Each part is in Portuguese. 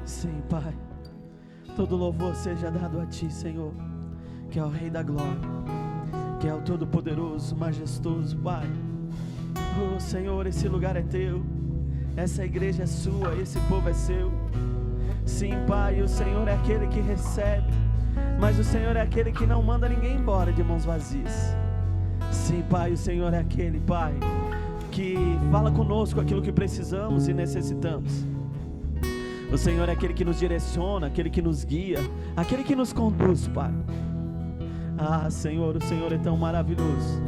Sim, Pai, todo louvor seja dado a Ti, Senhor, que é o Rei da Glória, que é o Todo-Poderoso, Majestoso, Pai. Oh, Senhor, esse lugar é Teu, essa igreja é Sua, esse povo é Seu. Sim, Pai, o Senhor é aquele que recebe, mas o Senhor é aquele que não manda ninguém embora de mãos vazias. Sim, Pai, o Senhor é aquele, Pai, que fala conosco aquilo que precisamos e necessitamos. O Senhor é aquele que nos direciona, aquele que nos guia, aquele que nos conduz, Pai. Ah, Senhor, o Senhor é tão maravilhoso.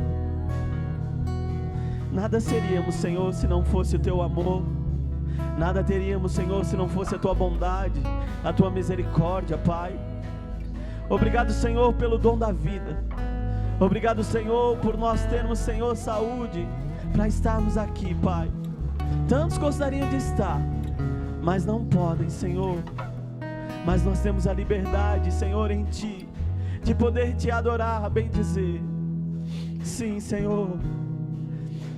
Nada seríamos, Senhor, se não fosse o Teu amor. Nada teríamos, Senhor, se não fosse a Tua bondade, a Tua misericórdia, Pai. Obrigado, Senhor, pelo dom da vida. Obrigado, Senhor, por nós termos, Senhor, saúde para estarmos aqui, Pai. Tantos gostariam de estar, mas não podem, Senhor. Mas nós temos a liberdade, Senhor, em Ti, de poder Te adorar, bem dizer. Sim, Senhor.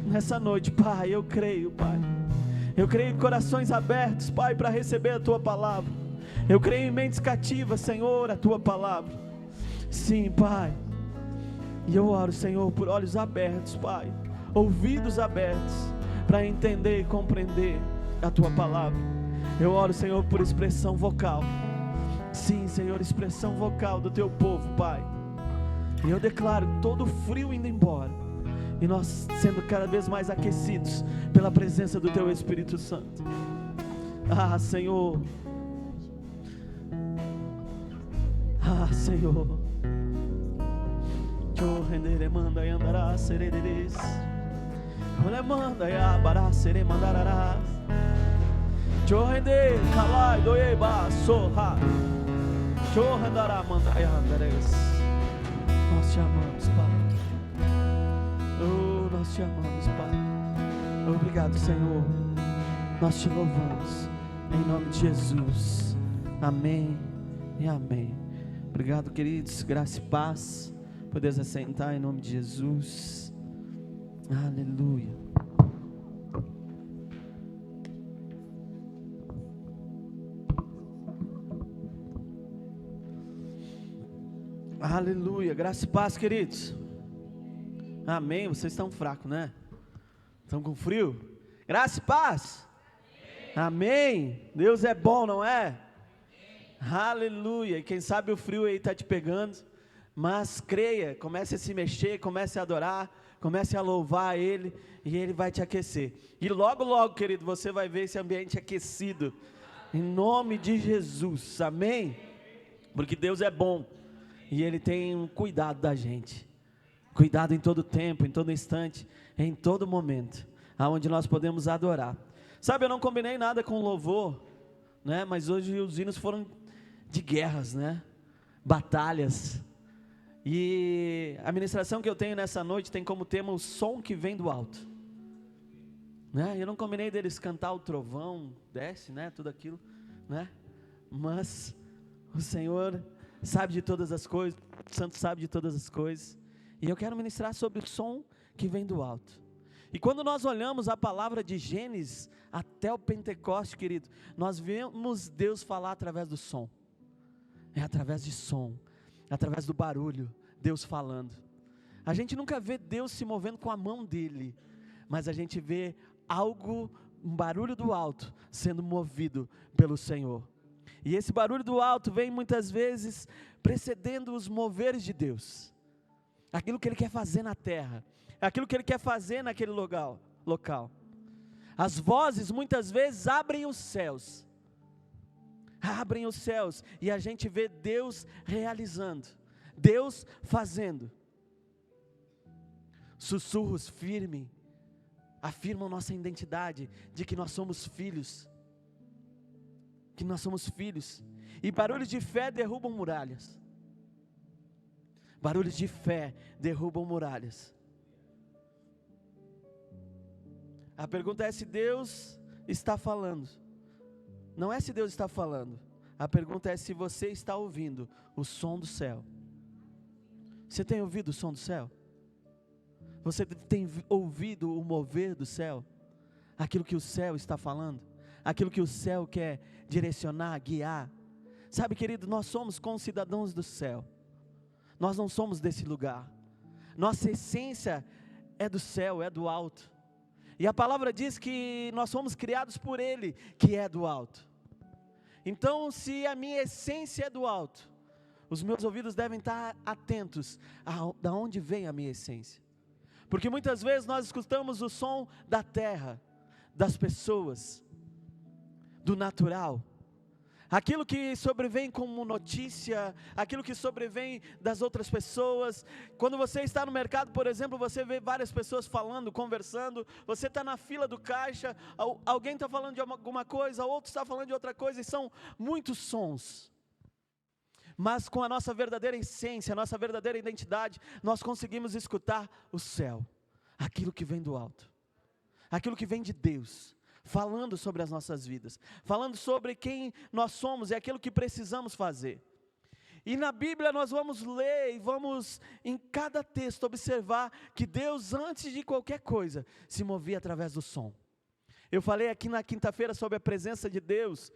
Nessa noite, Pai, eu creio, Pai. Eu creio em corações abertos, Pai, para receber a Tua palavra. Eu creio em mentes cativas, Senhor, a Tua palavra. Sim, Pai. E eu oro, Senhor, por olhos abertos, Pai, ouvidos abertos, para entender e compreender a Tua palavra. Eu oro, Senhor, por expressão vocal. Sim, Senhor, expressão vocal do Teu povo, Pai. E eu declaro todo o frio indo embora, e nós sendo cada vez mais aquecidos pela presença do Teu Espírito Santo. Ah, Senhor. Ah, Senhor. Render manda e andará sereres. Olha manda e abará sere mandará. Render calai doeba sorra. Rendará manda e andares. Nós Te amamos, Pai. Oh, nós Te amamos, Pai. Obrigado, Senhor. Nós Te louvamos em nome de Jesus. Amém e amém. Obrigado, queridos. Graça e paz. Podeis assentar em nome de Jesus. Aleluia. Aleluia. Graça e paz, queridos. Amém. Vocês estão fracos, né? Estão com frio? Graça e paz. Amém. Deus é bom, não é? Aleluia. E quem sabe o frio aí está te pegando. Mas creia, comece a se mexer, comece a adorar, comece a louvar Ele, e Ele vai te aquecer. E logo, logo, querido, você vai ver esse ambiente aquecido, em nome de Jesus, amém? Porque Deus é bom, e Ele tem um cuidado da gente, cuidado em todo tempo, em todo instante, em todo momento, aonde nós podemos adorar. Sabe, eu não combinei nada com louvor, né? Mas hoje os hinos foram de guerras, né? Batalhas. E a ministração que eu tenho nessa noite tem como tema o som que vem do alto, né? Eu não combinei deles cantar o trovão, desce, né? Tudo aquilo, né? Mas o Senhor sabe de todas as coisas, o Santo sabe de todas as coisas. E eu quero ministrar sobre o som que vem do alto. E quando nós olhamos a palavra de Gênesis até o Pentecoste, querido, nós vemos Deus falar através do som. É através de som, através do barulho, Deus falando. A gente nunca vê Deus se movendo com a mão dele, mas a gente vê algo, um barulho do alto, sendo movido pelo Senhor. E esse barulho do alto vem muitas vezes precedendo os moveres de Deus. Aquilo que Ele quer fazer na terra, aquilo que Ele quer fazer naquele local. As vozes muitas vezes abrem os céus, e a gente vê Deus realizando, Deus fazendo. Sussurros firmes afirmam nossa identidade de que nós somos filhos, e barulhos de fé derrubam muralhas. Barulhos de fé derrubam muralhas. A pergunta é se Deus está falando. Não é se Deus está falando. A pergunta é se você está ouvindo o som do céu. Você tem ouvido o som do céu? Você tem ouvido o mover do céu? Aquilo que o céu está falando? aquilo que o céu quer direcionar, guiar. Sabe, querido, nós somos concidadãos do céu, nós não somos desse lugar, nossa essência é do céu, é do alto, e a palavra diz que nós somos criados por Ele, que é do alto. Então, se a minha essência é do alto, os meus ouvidos devem estar atentos da onde vem a minha essência, porque muitas vezes nós escutamos o som da terra, das pessoas, do natural, aquilo que sobrevém como notícia, aquilo que sobrevém das outras pessoas. Quando você está no mercado, por exemplo, você vê várias pessoas falando, conversando, você está na fila do caixa, alguém está falando de alguma coisa, outro está falando de outra coisa, e são muitos sons. Mas com a nossa verdadeira essência, a nossa verdadeira identidade, nós conseguimos escutar o céu, aquilo que vem do alto, aquilo que vem de Deus, falando sobre as nossas vidas, falando sobre quem nós somos e aquilo que precisamos fazer. E na Bíblia nós vamos ler e vamos em cada texto observar que Deus, antes de qualquer coisa, se movia através do som. Eu falei aqui na quinta-feira sobre a presença de Deus,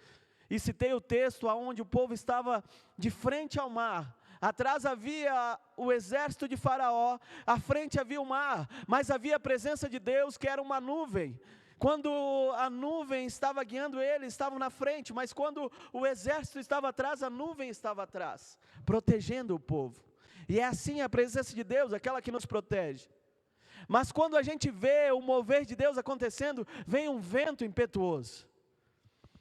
e citei o texto onde o povo estava de frente ao mar. Atrás havia o exército de Faraó, à frente havia o mar, mas havia a presença de Deus, que era uma nuvem. Quando a nuvem estava guiando eles, estavam na frente, mas quando o exército estava atrás, a nuvem estava atrás, protegendo o povo. E é assim a presença de Deus, aquela que nos protege. Mas quando a gente vê o mover de Deus acontecendo, vem um vento impetuoso.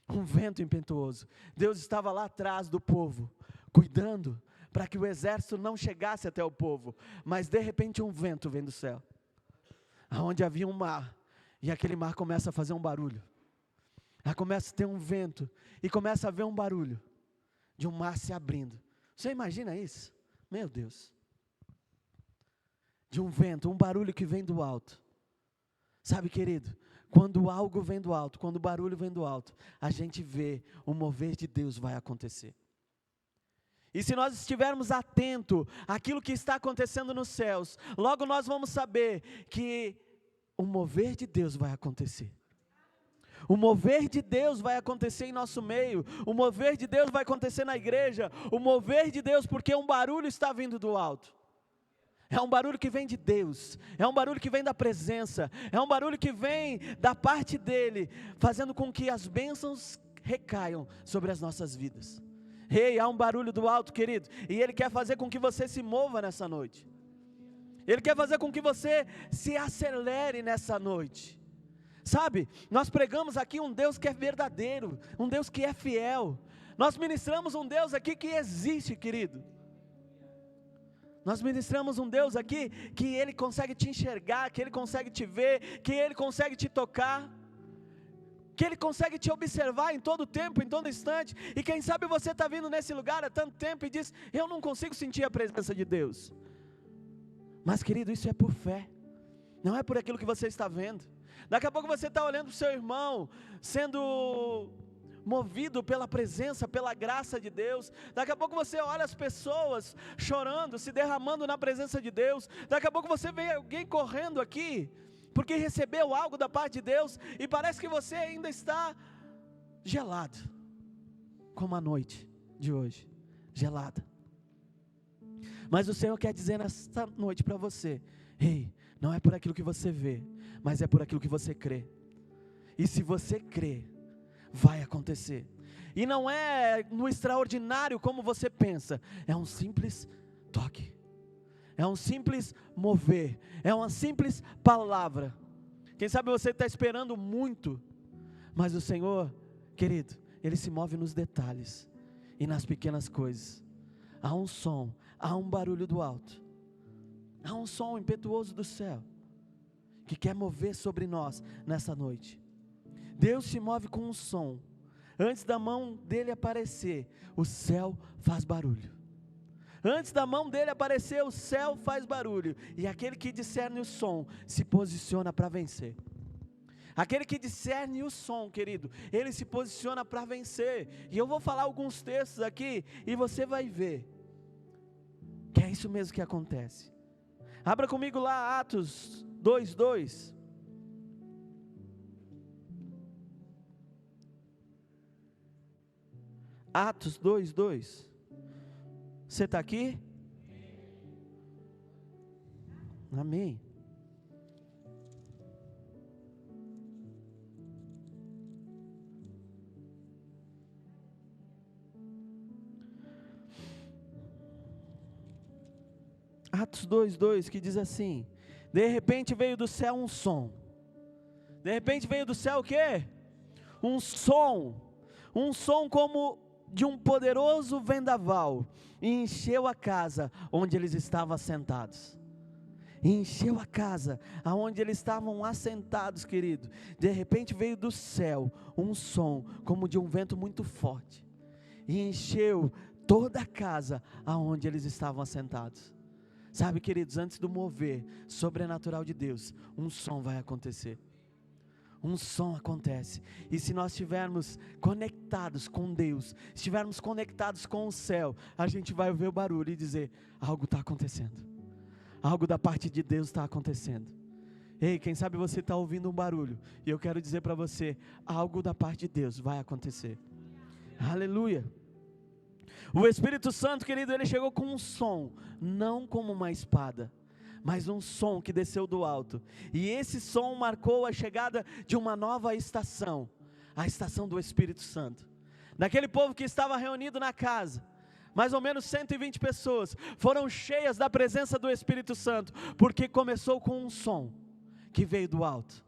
Um vento impetuoso. Deus estava lá atrás do povo, cuidando para que o exército não chegasse até o povo. Mas de repente um vento vem do céu, onde havia um mar. E aquele mar começa a fazer um barulho. Aí começa a ter um vento. E começa a haver um barulho de um mar se abrindo. Você imagina isso? Meu Deus. De um vento, um barulho que vem do alto. Sabe, querido, quando algo vem do alto, quando o barulho vem do alto, a gente vê o mover de Deus vai acontecer. E se nós estivermos atentos àquilo que está acontecendo nos céus, logo nós vamos saber que o mover de Deus vai acontecer. O mover de Deus vai acontecer em nosso meio. O mover de Deus vai acontecer na igreja. O mover de Deus, porque um barulho está vindo do alto. É um barulho que vem de Deus. É um barulho que vem da presença. É um barulho que vem da parte dEle, fazendo com que as bênçãos recaiam sobre as nossas vidas. Ei, há um barulho do alto, querido. E Ele quer fazer com que você se mova nessa noite. Ele quer fazer com que você se acelere nessa noite. Sabe, nós pregamos aqui um Deus que é verdadeiro, um Deus que é fiel. Nós ministramos um Deus aqui que existe, querido. Nós ministramos um Deus aqui que Ele consegue te enxergar, que Ele consegue te ver, que Ele consegue te tocar, que Ele consegue te observar em todo tempo, em todo instante. E quem sabe você está vindo nesse lugar há tanto tempo e diz: eu não consigo sentir a presença de Deus. Mas, querido, isso é por fé, não é por aquilo que você está vendo. Daqui a pouco você está olhando para o seu irmão, sendo movido pela presença, pela graça de Deus. Daqui a pouco você olha as pessoas chorando, se derramando na presença de Deus. Daqui a pouco você vê alguém correndo aqui, porque recebeu algo da parte de Deus, e parece que você ainda está gelado, como a noite de hoje, gelada. Mas o Senhor quer dizer nesta noite para você: ei, não é por aquilo que você vê, mas é por aquilo que você crê. E se você crê, vai acontecer. E não é no extraordinário como você pensa, é um simples toque, é um simples mover, é uma simples palavra. Quem sabe você está esperando muito, mas o Senhor, querido, Ele se move nos detalhes e nas pequenas coisas. Há um som, há um barulho do alto, há um som impetuoso do céu, que quer mover sobre nós nessa noite. Deus se move com um som. Antes da mão dele aparecer, o céu faz barulho. Antes da mão dele aparecer, o céu faz barulho. E aquele que discerne o som, se posiciona para vencer. Aquele que discerne o som, querido, ele se posiciona para vencer. E eu vou falar alguns textos aqui, e você vai ver que é isso mesmo que acontece. Abra comigo lá Atos 2:2. Atos 2:2. Você está aqui? Amém. Atos 2:2, que diz assim: de repente veio do céu um som. De repente veio do céu o quê? Um som como de um poderoso vendaval, e encheu a casa onde eles estavam assentados. E encheu a casa aonde eles estavam assentados, querido. De repente veio do céu um som como de um vento muito forte, e encheu toda a casa aonde eles estavam assentados. Sabe, queridos, antes do mover sobrenatural de Deus, um som vai acontecer. Um som acontece, e se nós estivermos conectados com Deus, estivermos conectados com o céu, a gente vai ouvir o barulho e dizer: algo está acontecendo, algo da parte de Deus está acontecendo. Ei, quem sabe você está ouvindo um barulho, e eu quero dizer para você, algo da parte de Deus vai acontecer. Aleluia. O Espírito Santo, querido, ele chegou com um som, não como uma espada, mas um som que desceu do alto, e esse som marcou a chegada de uma nova estação, a estação do Espírito Santo. Daquele povo que estava reunido na casa, mais ou menos 120 pessoas, foram cheias da presença do Espírito Santo, porque começou com um som, que veio do alto,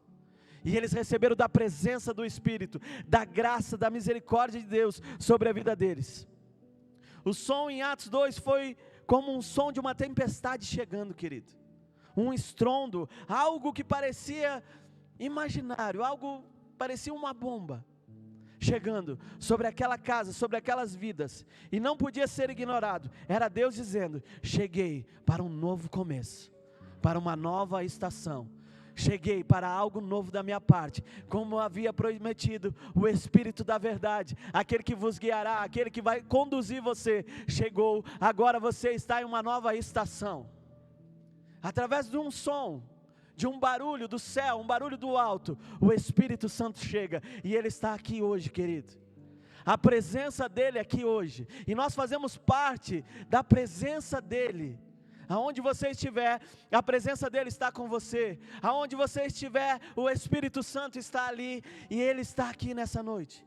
e eles receberam da presença do Espírito, da graça, da misericórdia de Deus, sobre a vida deles. O som em Atos 2 foi como um som de uma tempestade chegando, querido. Um estrondo, algo que parecia imaginário, algo parecia uma bomba, chegando sobre aquela casa, sobre aquelas vidas, e não podia ser ignorado. Era Deus dizendo: cheguei para um novo começo, para uma nova estação. Cheguei para algo novo da minha parte, como havia prometido o Espírito da verdade, aquele que vos guiará, aquele que vai conduzir você, chegou. Agora você está em uma nova estação. Através de um som, de um barulho do céu, um barulho do alto, o Espírito Santo chega, e Ele está aqui hoje, querido. A presença dEle aqui hoje, e nós fazemos parte da presença dEle. Aonde você estiver, a presença dEle está com você. Aonde você estiver, o Espírito Santo está ali, e Ele está aqui nessa noite.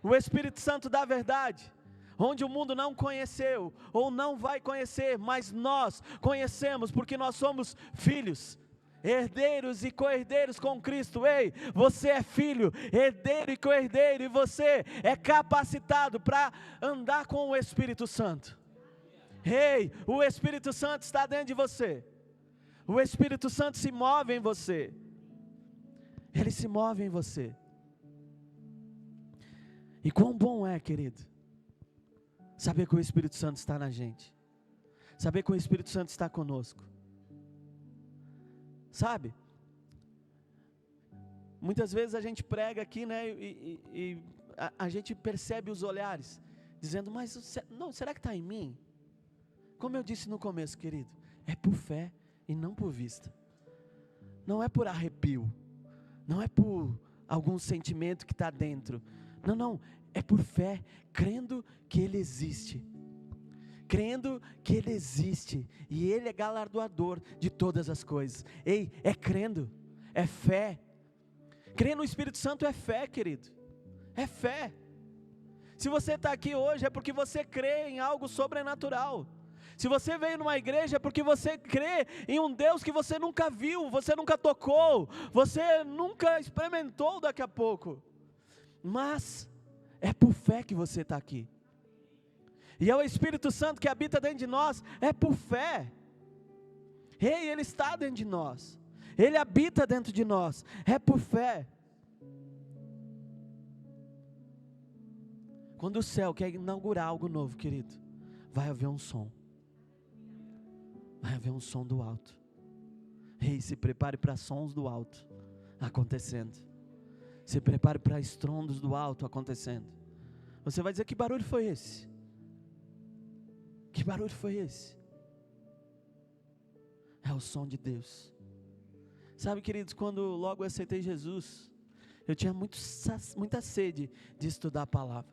O Espírito Santo da verdade, onde o mundo não conheceu, ou não vai conhecer, mas nós conhecemos, porque nós somos filhos, herdeiros e co-herdeiros com Cristo. Ei, você é filho, herdeiro e co-herdeiro, e você é capacitado para andar com o Espírito Santo. Ei, o Espírito Santo está dentro de você. O Espírito Santo se move em você. Ele se move em você. E quão bom é, querido, saber que o Espírito Santo está na gente, saber que o Espírito Santo está conosco. Sabe, muitas vezes a gente prega aqui, né, e a gente percebe os olhares, dizendo: mas não, será que está em mim? Como eu disse no começo, querido, é por fé e não por vista. Não é por arrepio, não é por algum sentimento que está dentro. Não, é por fé, crendo que Ele existe. Crendo que Ele existe, e Ele é galardoador de todas as coisas. Ei, é crendo, é fé. Crer no Espírito Santo é fé, querido, é fé. Se você está aqui hoje, é porque você crê em algo sobrenatural. Se você veio numa igreja, é porque você crê em um Deus que você nunca viu, você nunca tocou, você nunca experimentou daqui a pouco, mas é por fé que você está aqui. E é o Espírito Santo que habita dentro de nós, é por fé. Ei, Ele está dentro de nós, Ele habita dentro de nós, é por fé. Quando o céu quer inaugurar algo novo, querido, vai haver um som. Vai haver um som do alto. Ei, se prepare para sons do alto acontecendo. Se prepare para estrondos do alto acontecendo. Você vai dizer: que barulho foi esse? Que barulho foi esse? É o som de Deus. Sabe, queridos, quando logo eu aceitei Jesus, eu tinha muita sede de estudar a palavra.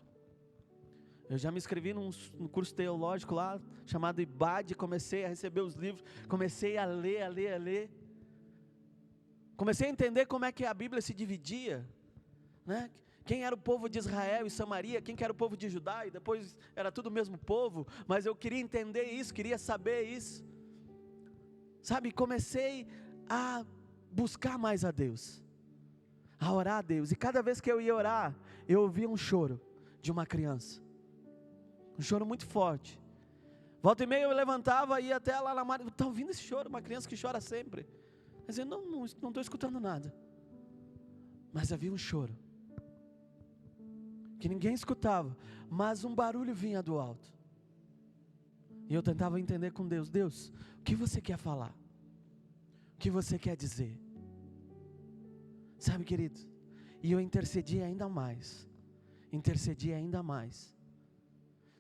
Eu já me inscrevi num curso teológico lá, chamado IBAD, comecei a receber os livros, comecei a ler. Comecei a entender como é que a Bíblia se dividia, né? Quem era o povo de Israel e Samaria, quem que era o povo de Judá, e depois era tudo o mesmo povo, mas eu queria entender isso, queria saber isso. Sabe, comecei a buscar mais a Deus, a orar a Deus, e cada vez que eu ia orar, eu ouvia um choro de uma criança, um choro muito forte. Volta e meia eu levantava e ia até lá na Maria, está ouvindo esse choro? Uma criança que chora sempre. Mas eu não estou escutando nada. Mas havia um choro, que ninguém escutava, mas um barulho vinha do alto. E eu tentava entender com Deus, Deus, o que você quer falar? O que você quer dizer? Sabe, querido, e eu intercedi ainda mais.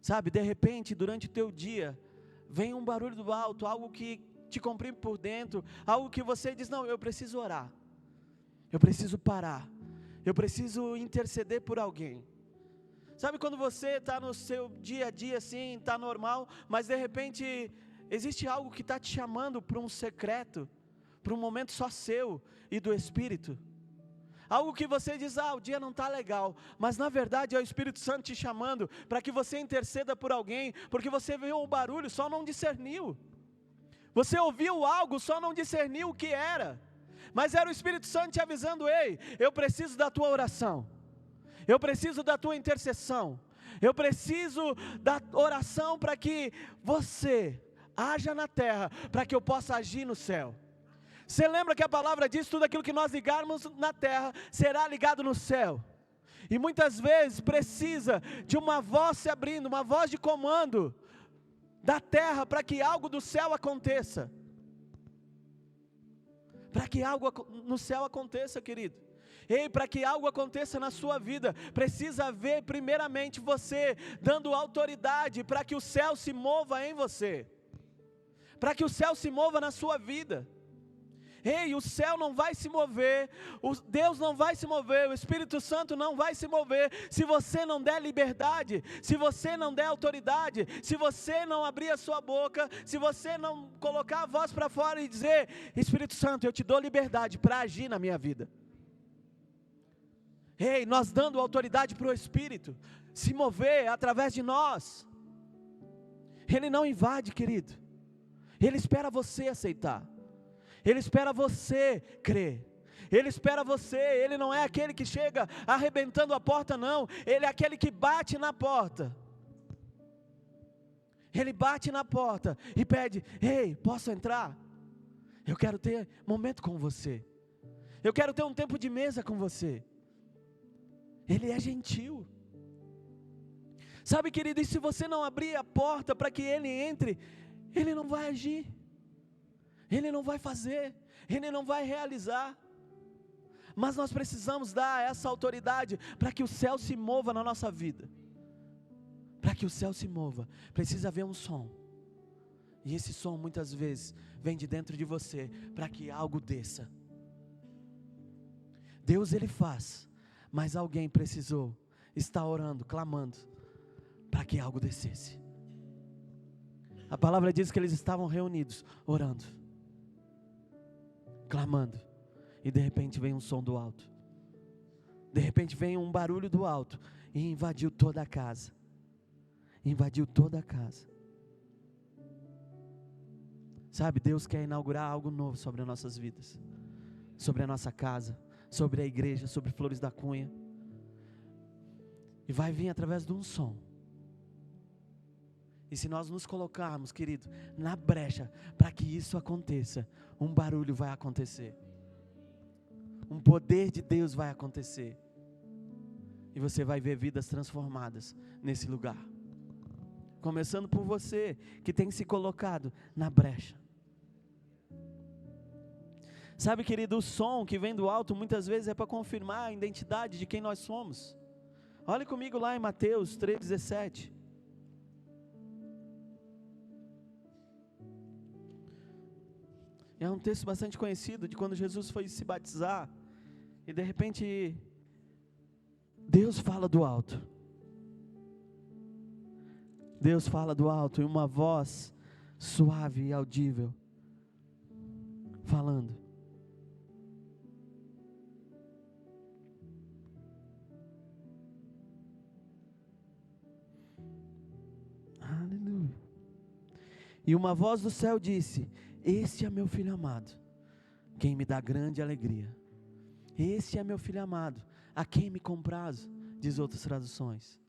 Sabe, de repente, durante o teu dia, vem um barulho do alto, algo que te comprime por dentro, algo que você diz, não, eu preciso orar, eu preciso parar, eu preciso interceder por alguém. Sabe quando você está no seu dia a dia assim, está normal, mas de repente, existe algo que está te chamando para um secreto, para um momento só seu e do Espírito? Algo que você diz, o dia não está legal, mas na verdade é o Espírito Santo te chamando para que você interceda por alguém, porque você viu o barulho, só não discerniu. Você ouviu algo, só não discerniu o que era, mas era o Espírito Santo te avisando, ei, eu preciso da tua oração, eu preciso da tua intercessão, eu preciso da oração para que você haja na terra, para que eu possa agir no céu. Você lembra que a palavra diz, tudo aquilo que nós ligarmos na terra, será ligado no céu. E muitas vezes precisa de uma voz se abrindo, uma voz de comando da terra, para que algo do céu aconteça. Para que algo no céu aconteça, querido. Ei, para que algo aconteça na sua vida, precisa haver primeiramente você dando autoridade para que o céu se mova em você. Para que o céu se mova na sua vida. Ei, o céu não vai se mover, Deus não vai se mover, o Espírito Santo não vai se mover, se você não der liberdade, se você não der autoridade, se você não abrir a sua boca, se você não colocar a voz para fora e dizer, Espírito Santo, eu te dou liberdade para agir na minha vida. Ei, nós dando autoridade para o Espírito se mover através de nós. Ele não invade, querido, Ele espera você aceitar. Ele espera você crer, Ele espera você, Ele não é aquele que chega arrebentando a porta não, Ele é aquele que bate na porta. Ele bate na porta e pede, ei, posso entrar? Eu quero ter momento com você, eu quero ter um tempo de mesa com você. Ele é gentil. Sabe, querido, e se você não abrir a porta para que Ele entre, Ele não vai agir. Ele não vai fazer, Ele não vai realizar. Mas nós precisamos dar essa autoridade para que o céu se mova na nossa vida. Para que o céu se mova, precisa haver um som. E esse som muitas vezes vem de dentro de você, para que algo desça. Deus Ele faz, mas alguém precisou estar orando, clamando, para que algo descesse. A palavra diz que eles estavam reunidos, orando, clamando, e de repente vem um som do alto, de repente vem um barulho do alto, e invadiu toda a casa, sabe, Deus quer inaugurar algo novo sobre as nossas vidas, sobre a nossa casa, sobre a igreja, sobre Flores da Cunha, e vai vir através de um som. E se nós nos colocarmos, querido, na brecha, para que isso aconteça, um barulho vai acontecer, um poder de Deus vai acontecer, e você vai ver vidas transformadas nesse lugar, começando por você, que tem se colocado na brecha. Sabe, querido, o som que vem do alto, muitas vezes é para confirmar a identidade de quem nós somos. Olhe comigo lá em Mateus 3,17. É um texto bastante conhecido de quando Jesus foi se batizar, e de repente, Deus fala do alto. Deus fala do alto, em uma voz suave e audível, falando. Aleluia. E uma voz do céu disse: este é meu filho amado, quem me dá grande alegria. Este é meu filho amado, a quem me comprazo, diz outras traduções.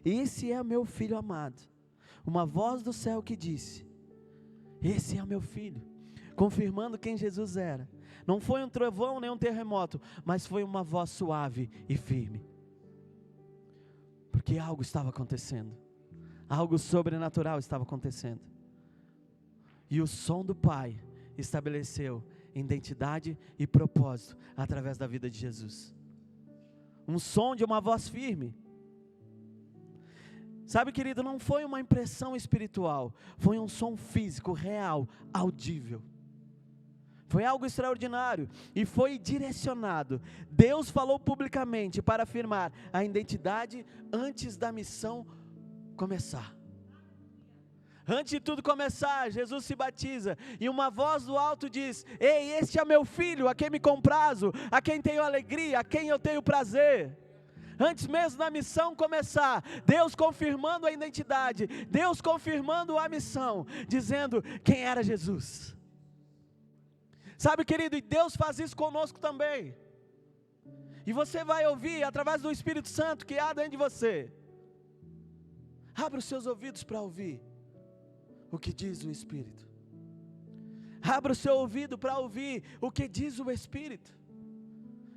Esse é o meu filho amado. Uma voz do céu que disse: esse é o meu filho, confirmando quem Jesus era. Não foi um trovão nem um terremoto, mas foi uma voz suave e firme, porque algo estava acontecendo, algo sobrenatural estava acontecendo. E o som do Pai estabeleceu identidade e propósito através da vida de Jesus. Um som de uma voz firme. Sabe, querido, não foi uma impressão espiritual, foi um som físico, real, audível. Foi algo extraordinário e foi direcionado. Deus falou publicamente para afirmar a identidade antes da missão começar. Antes de tudo começar, Jesus se batiza e uma voz do alto diz: ei, este é meu filho, a quem me comprazo, a quem tenho alegria, a quem eu tenho prazer. Antes mesmo da missão começar, Deus confirmando a identidade, Deus confirmando a missão, dizendo quem era Jesus. Sabe, querido, e Deus faz isso conosco também. E você vai ouvir através do Espírito Santo que há dentro de você. Abra os seus ouvidos para ouvir o que diz o Espírito. Abra o seu ouvido para ouvir o que diz o Espírito.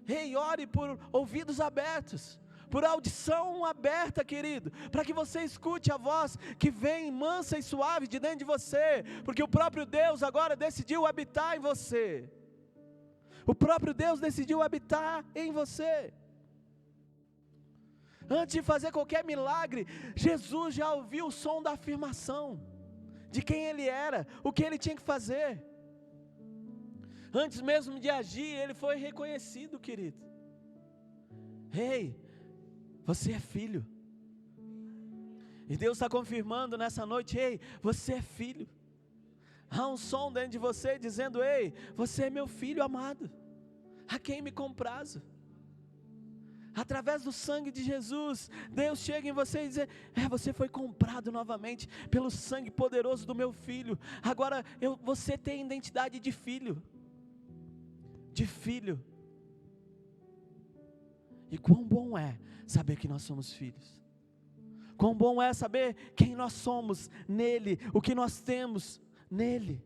Ei, ore por ouvidos abertos, por audição aberta, querido, para que você escute a voz que vem mansa e suave de dentro de você, porque o próprio Deus agora decidiu habitar em você. O próprio Deus decidiu habitar em você. Antes de fazer qualquer milagre, Jesus já ouviu o som da afirmação de quem Ele era, o que Ele tinha que fazer. Antes mesmo de agir, Ele foi reconhecido, querido. Ei, você é filho. E Deus está confirmando nessa noite: ei, você é filho. Há um som dentro de você dizendo: ei, você é meu filho amado, a quem me comprazo. Através do sangue de Jesus, Deus chega em você e diz: você foi comprado novamente pelo sangue poderoso do meu filho. Agora você tem identidade de filho. De filho. E quão bom é saber que nós somos filhos. Quão bom é saber quem nós somos nele, o que nós temos nele.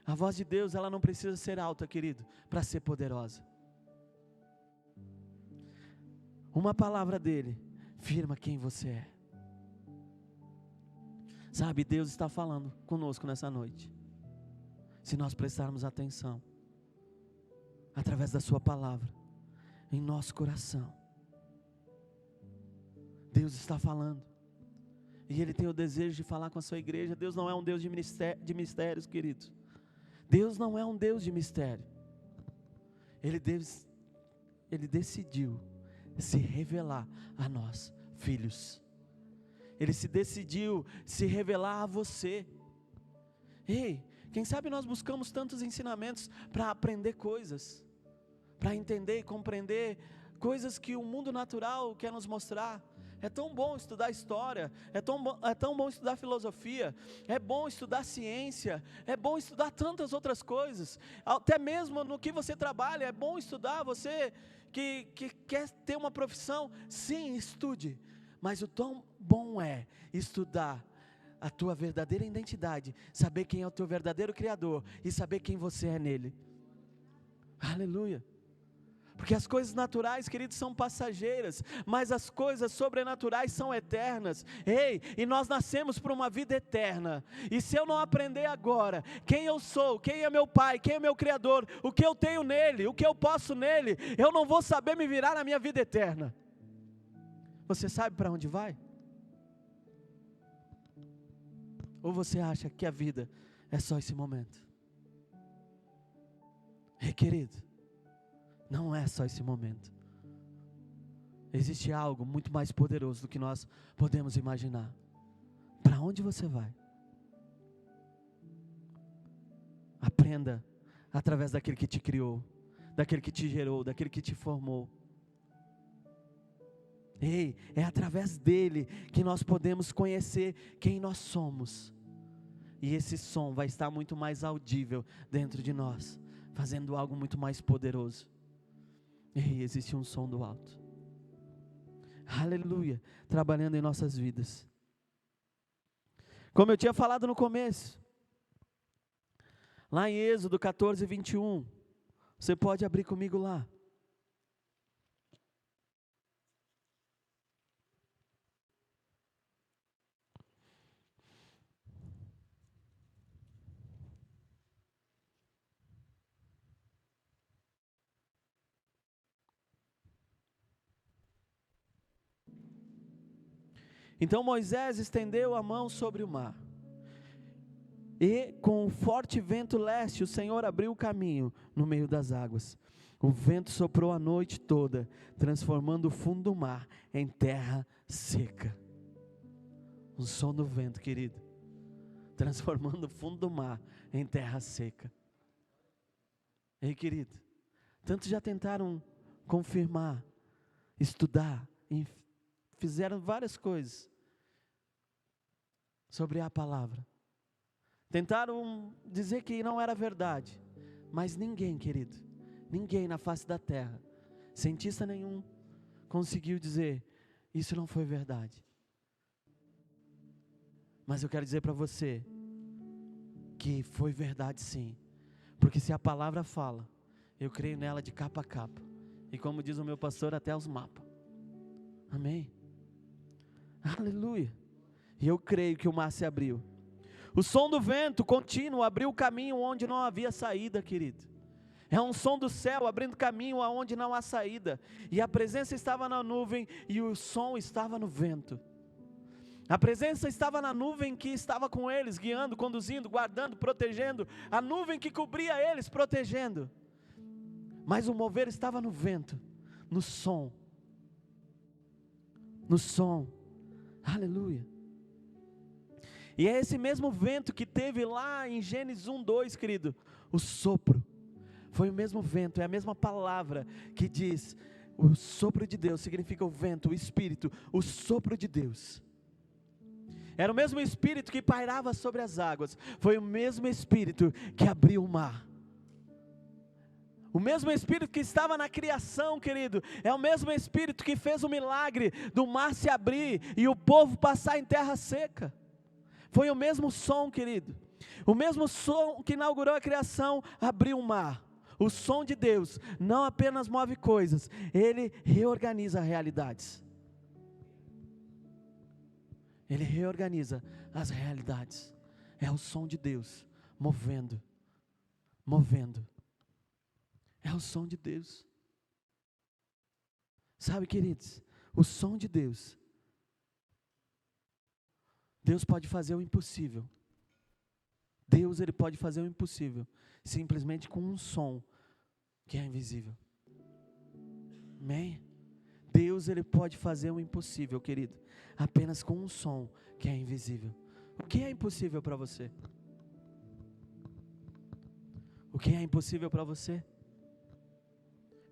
A voz de Deus, ela não precisa ser alta, querido, para ser poderosa. Uma palavra dele firma quem você é. Sabe, Deus está falando conosco nessa noite. Se nós prestarmos atenção, através da sua palavra, em nosso coração, Deus está falando. E Ele tem o desejo de falar com a sua igreja. Deus não é um Deus de mistérios, queridos. Deus não é um Deus de mistério. Ele decidiu se revelar a nós, filhos. Ele se decidiu se revelar a você. Ei, quem sabe nós buscamos tantos ensinamentos para aprender coisas, para entender e compreender coisas que o mundo natural quer nos mostrar. É tão bom estudar história, é tão bom estudar filosofia, é bom estudar ciência, é bom estudar tantas outras coisas, até mesmo no que você trabalha, é bom estudar. Você que quer ter uma profissão, sim, estude, mas o tão bom é estudar a tua verdadeira identidade, saber quem é o teu verdadeiro Criador e saber quem você é nele. Aleluia. Porque as coisas naturais, queridos, são passageiras, mas as coisas sobrenaturais são eternas. Ei, e nós nascemos para uma vida eterna. E se eu não aprender agora quem eu sou, quem é meu Pai, quem é meu Criador, o que eu tenho nele, o que eu posso nele, eu não vou saber me virar na minha vida eterna. Você sabe para onde vai? Ou você acha que a vida é só esse momento? Ei, querido, não é só esse momento. existe algo muito mais poderoso do que nós podemos imaginar. Para onde você vai? Aprenda através daquele que te criou, daquele que te gerou, daquele que te formou. Ei, é através dele que nós podemos conhecer quem nós somos. E esse som vai estar muito mais audível dentro de nós, fazendo algo muito mais poderoso. Ei, existe um som do alto. Aleluia, trabalhando em nossas vidas. Como eu tinha falado no começo, lá em Êxodo 14, 21, você pode abrir comigo lá. Então Moisés estendeu a mão sobre o mar, e com um forte vento leste, o Senhor abriu o caminho no meio das águas. O vento soprou a noite toda, transformando o fundo do mar em terra seca. O som do vento, querido, transformando o fundo do mar em terra seca. Ei, querido, tantos já tentaram confirmar, estudar, fizeram várias coisas sobre a palavra. Tentaram dizer que não era verdade, mas ninguém, querido, ninguém na face da terra, cientista nenhum, conseguiu dizer, isso não foi verdade. Mas eu quero dizer para você, que foi verdade sim, porque se a palavra fala, eu creio nela de capa a capa, e como diz o meu pastor, até os mapas. Amém? Aleluia. E eu creio que o mar se abriu. O som do vento contínuo abriu o caminho onde não havia saída, querido. É um som do céu abrindo caminho aonde não há saída. E a presença estava na nuvem e o som estava no vento. A presença estava na nuvem que estava com eles, guiando, conduzindo, guardando, protegendo. A nuvem que cobria eles, protegendo. Mas o mover estava no vento, no som. No som. Aleluia. E é esse mesmo vento que teve lá em Gênesis 1:2, querido, o sopro, foi o mesmo vento, é a mesma palavra que diz, o sopro de Deus significa o vento, o Espírito, o sopro de Deus. Era o mesmo Espírito que pairava sobre as águas, foi o mesmo Espírito que abriu o mar. O mesmo Espírito que estava na criação, querido, é o mesmo Espírito que fez o milagre do mar se abrir e o povo passar em terra seca. Foi o mesmo som, querido, o mesmo som que inaugurou a criação, abriu o mar. O som de Deus não apenas move coisas, Ele reorganiza realidades. Ele reorganiza as realidades. É o som de Deus, movendo. É o som de Deus. Sabe, queridos, o som de Deus. Deus pode fazer o impossível. Deus, Ele pode fazer o impossível, simplesmente com um som que é invisível. Amém? Deus, Ele pode fazer o impossível, querido, apenas com um som que é invisível. O que é impossível para você? O que é impossível para você?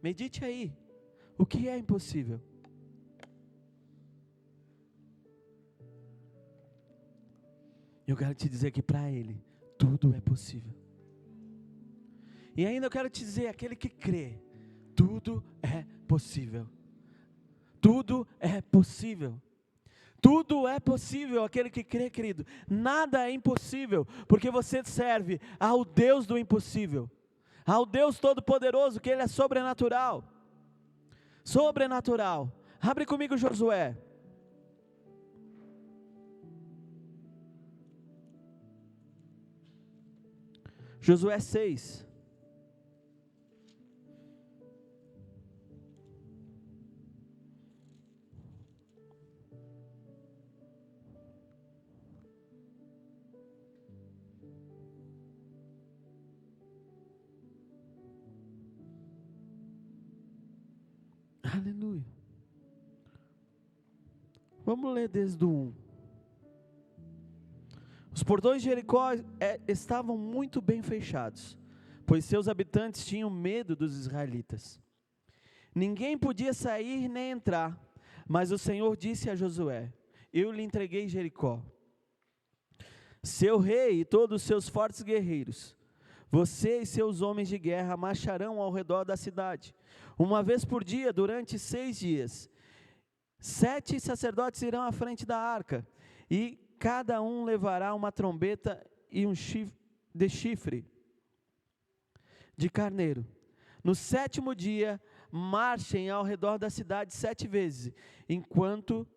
Medite aí. O que é impossível? Eu quero te dizer que para Ele, tudo é possível. E ainda eu quero te dizer, aquele que crê, tudo é possível. Tudo é possível. Tudo é possível, aquele que crê, querido. Nada é impossível, porque você serve ao Deus do impossível. Ao Deus Todo-Poderoso, que Ele é sobrenatural. Sobrenatural. Abre comigo Josué. Josué 6. Aleluia. Vamos ler desde o 1. Os portões de Jericó estavam muito bem fechados, pois seus habitantes tinham medo dos israelitas. Ninguém podia sair nem entrar, mas o Senhor disse a Josué: eu lhe entreguei Jericó, seu rei e todos os seus fortes guerreiros. Você e seus homens de guerra marcharão ao redor da cidade, uma vez por dia, durante 6 dias. 7 sacerdotes irão à frente da arca, e cada um levará uma trombeta e um chifre de carneiro. No 7º dia, marchem ao redor da cidade 7 vezes, enquanto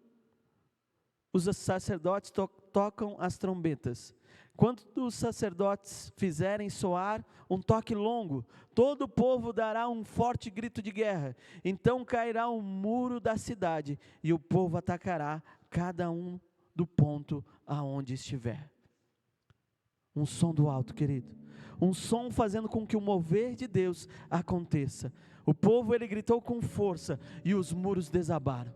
os sacerdotes tocam as trombetas. Quando os sacerdotes fizerem soar um toque longo, todo o povo dará um forte grito de guerra. Então cairá o muro da cidade, e o povo atacará cada um do ponto aonde estiver. Um som do alto, querido. Um som fazendo com que o mover de Deus aconteça. O povo, ele gritou com força, e os muros desabaram.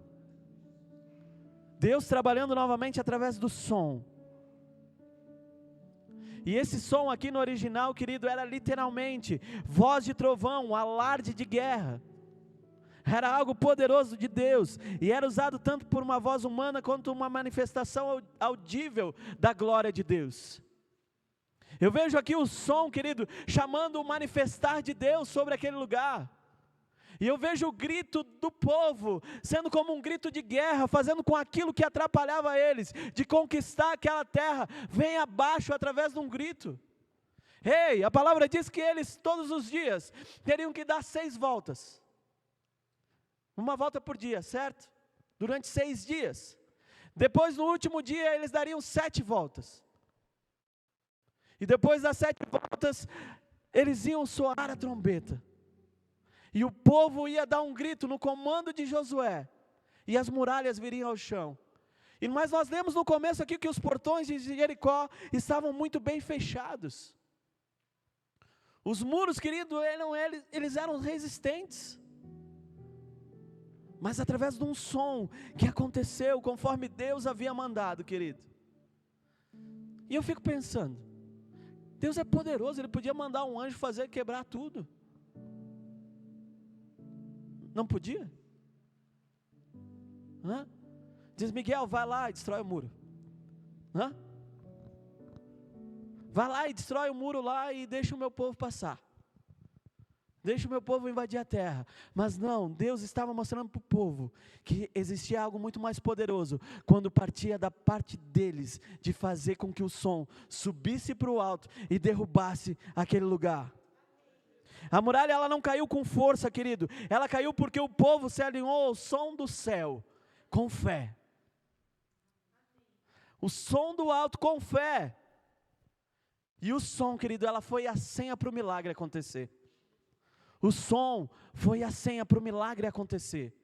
Deus trabalhando novamente através do som. E esse som aqui no original, querido, era literalmente voz de trovão, alarde de guerra. Era algo poderoso de Deus, e era usado tanto por uma voz humana, quanto uma manifestação audível da glória de Deus. Eu vejo aqui o som, querido, chamando o manifestar de Deus sobre aquele lugar. E eu vejo o grito do povo, sendo como um grito de guerra, fazendo com aquilo que atrapalhava eles, de conquistar aquela terra, vem abaixo através de um grito. Ei, a palavra diz que eles todos os dias teriam que dar 6 voltas. Uma volta por dia, certo? Durante 6 dias. Depois no último dia eles dariam 7 voltas. E depois das 7 voltas, eles iam soar a trombeta. E o povo ia dar um grito no comando de Josué, e as muralhas viriam ao chão. Mas nós lemos no começo aqui que os portões de Jericó estavam muito bem fechados. Os muros, querido, eles eram resistentes. Mas através de um som que aconteceu conforme Deus havia mandado, querido. E eu fico pensando, Deus é poderoso, Ele podia mandar um anjo fazer quebrar tudo. Não podia? Diz: Miguel, vai lá e destrói o muro. Vai lá e destrói o muro lá e deixa o meu povo passar. Deixa o meu povo invadir a terra. Mas não, Deus estava mostrando para o povo que existia algo muito mais poderoso, quando partia da parte deles, de fazer com que o som subisse para o alto e derrubasse aquele lugar. A muralha, ela não caiu com força, querido. Ela caiu porque o povo se alinhou ao som do céu, com fé. O som do alto com fé. E o som, querido, ela foi a senha para o milagre acontecer. O som foi a senha para o milagre acontecer.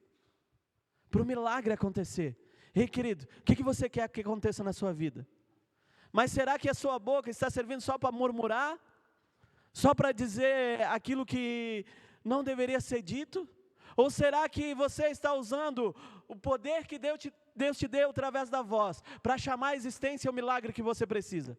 Para o milagre acontecer. Ei, querido, o que você quer que aconteça na sua vida? Mas será que a sua boca está servindo só para murmurar? Só para dizer aquilo que não deveria ser dito? Ou será que você está usando o poder que Deus te deu através da voz, para chamar à existência o milagre que você precisa?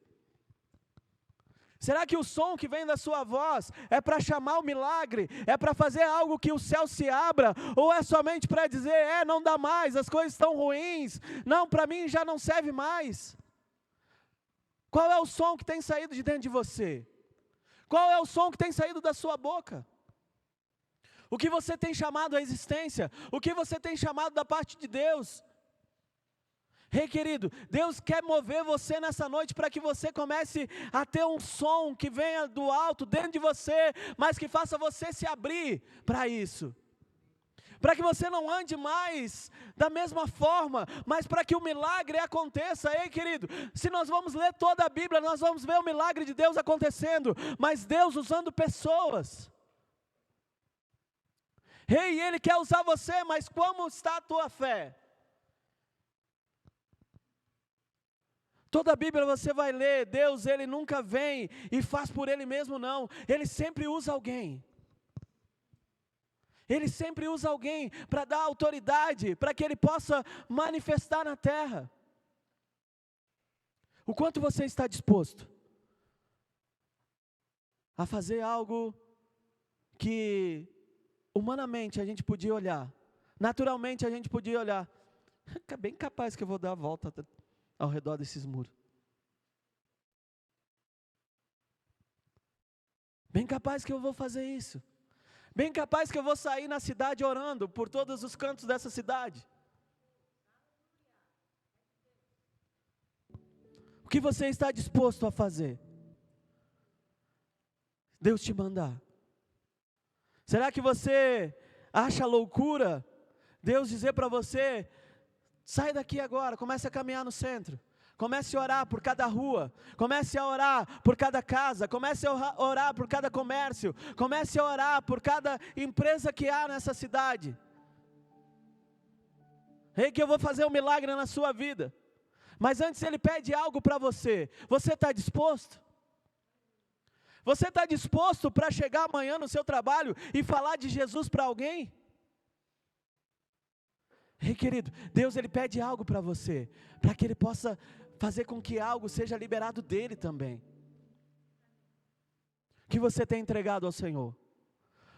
Será que o som que vem da sua voz é para chamar o milagre? É para fazer algo que o céu se abra? Ou é somente para dizer, não dá mais, as coisas estão ruins, não, para mim já não serve mais? Qual é o som que tem saído de dentro de você? Qual é o som que tem saído da sua boca? O que você tem chamado à existência? O que você tem chamado da parte de Deus? Ei, querido, Deus quer mover você nessa noite para que você comece a ter um som que venha do alto dentro de você, mas que faça você se abrir para isso. Para que você não ande mais da mesma forma, mas para que o milagre aconteça. Ei, querido, se nós vamos ler toda a Bíblia, nós vamos ver o milagre de Deus acontecendo, mas Deus usando pessoas. Ei, Ele quer usar você, mas como está a tua fé? Toda a Bíblia você vai ler, Deus, Ele nunca vem e faz por Ele mesmo, não. Ele sempre usa alguém. Ele sempre usa alguém para dar autoridade, para que Ele possa manifestar na terra. O quanto você está disposto a fazer algo que humanamente a gente podia olhar, naturalmente a gente podia olhar, é bem capaz que eu vou dar a volta ao redor desses muros. Bem capaz que eu vou fazer isso. Bem capaz que eu vou sair na cidade orando por todos os cantos dessa cidade. O que você está disposto a fazer? Deus te mandar. Será que você acha loucura Deus dizer para você, sai daqui agora, comece a caminhar no centro. Comece a orar por cada rua, comece a orar por cada casa, comece a orar por cada comércio, comece a orar por cada empresa que há nessa cidade. Ei, que eu vou fazer um milagre na sua vida. Mas antes Ele pede algo para você. Você está disposto? Você está disposto para chegar amanhã no seu trabalho e falar de Jesus para alguém? Ei, querido, Deus Ele pede algo para você, para que Ele possa fazer com que algo seja liberado dEle também. O que você tem entregado ao Senhor?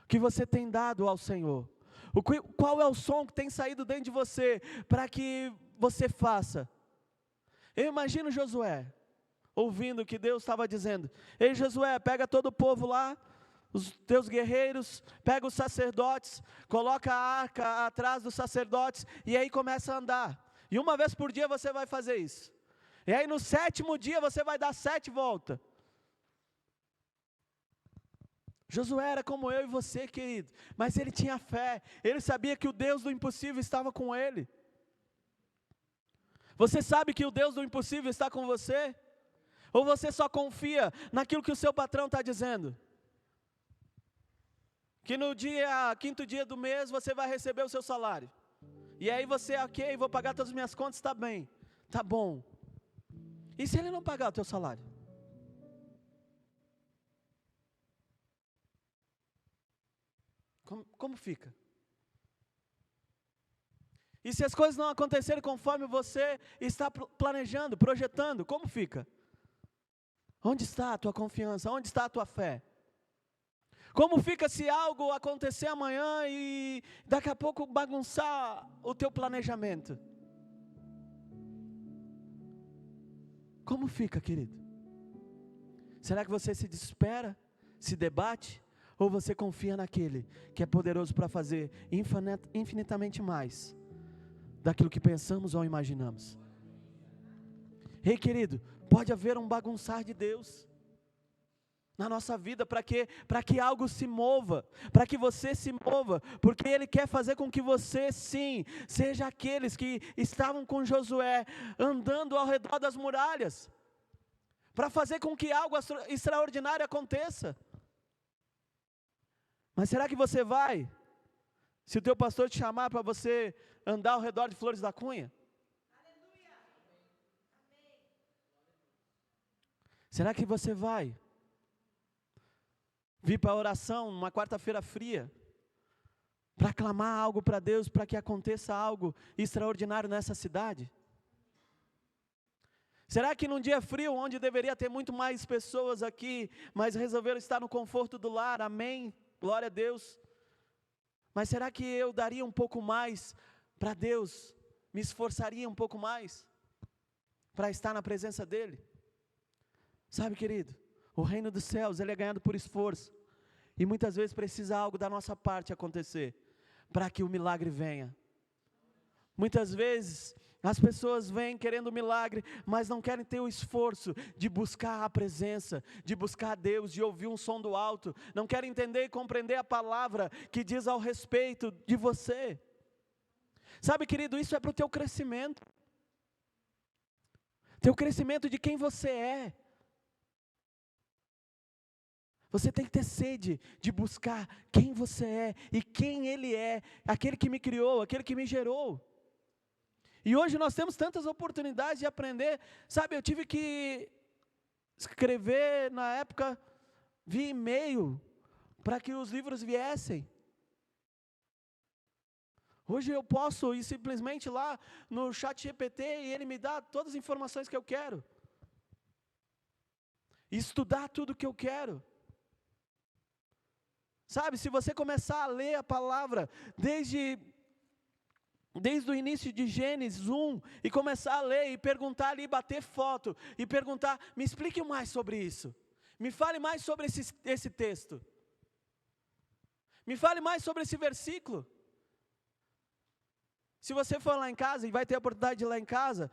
O que você tem dado ao Senhor? Qual é o som que tem saído dentro de você, para que você faça? Eu imagino Josué, ouvindo o que Deus estava dizendo. Ei, Josué, pega todo o povo lá, os teus guerreiros, pega os sacerdotes, coloca a arca atrás dos sacerdotes, e aí começa a andar. E uma vez por dia você vai fazer isso. E aí no 7º dia você vai dar 7 voltas. Josué era como eu e você, querido, mas ele tinha fé, ele sabia que o Deus do impossível estava com ele. Você sabe que o Deus do impossível está com você? Ou você só confia naquilo que o seu patrão está dizendo? Que no 5º dia do mês você vai receber o seu salário. E aí você, ok, vou pagar todas as minhas contas, está bem, está bom. E se ele não pagar o teu salário? Como fica? E se as coisas não acontecerem conforme você está planejando, projetando, como fica? Onde está a tua confiança? Onde está a tua fé? Como fica se algo acontecer amanhã e daqui a pouco bagunçar o teu planejamento? Como fica, querido? Será que você se desespera, se debate? Ou você confia naquele que é poderoso para fazer infinitamente mais daquilo que pensamos ou imaginamos? Ei, querido, pode haver um bagunçar de Deus na nossa vida, para que algo se mova, para que você se mova, porque Ele quer fazer com que você, sim, seja aqueles que estavam com Josué, andando ao redor das muralhas, para fazer com que algo extraordinário aconteça. Mas será que você vai, se o teu pastor te chamar para você andar ao redor de Flores da Cunha? Aleluia. Amém. Será que você vai vir para a oração numa quarta-feira fria, para clamar algo para Deus, para que aconteça algo extraordinário nessa cidade? Será que num dia frio, onde deveria ter muito mais pessoas aqui, mas resolveram estar no conforto do lar? Amém, glória a Deus. Mas será que eu daria um pouco mais para Deus, me esforçaria um pouco mais para estar na presença dEle? Sabe, querido, o reino dos céus, ele é ganhado por esforço, e muitas vezes precisa algo da nossa parte acontecer, para que o milagre venha. Muitas vezes, as pessoas vêm querendo um milagre, mas não querem ter o esforço de buscar a presença, de buscar a Deus, de ouvir um som do alto, não querem entender e compreender a palavra que diz ao respeito de você. Sabe, querido, isso é para o teu crescimento de quem você é. Você tem que ter sede de buscar quem você é e quem Ele é, aquele que me criou, aquele que me gerou. E hoje nós temos tantas oportunidades de aprender. Sabe, eu tive que escrever na época via e-mail para que os livros viessem. Hoje eu posso ir simplesmente lá no ChatGPT e ele me dá todas as informações que eu quero. Estudar tudo que eu quero. Sabe, se você começar a ler a palavra desde o início de Gênesis 1, e começar a ler e perguntar ali, bater foto, e perguntar, me explique mais sobre isso. Me fale mais sobre esse texto. Me fale mais sobre esse versículo. Se você for lá em casa, e vai ter a oportunidade de ir lá em casa,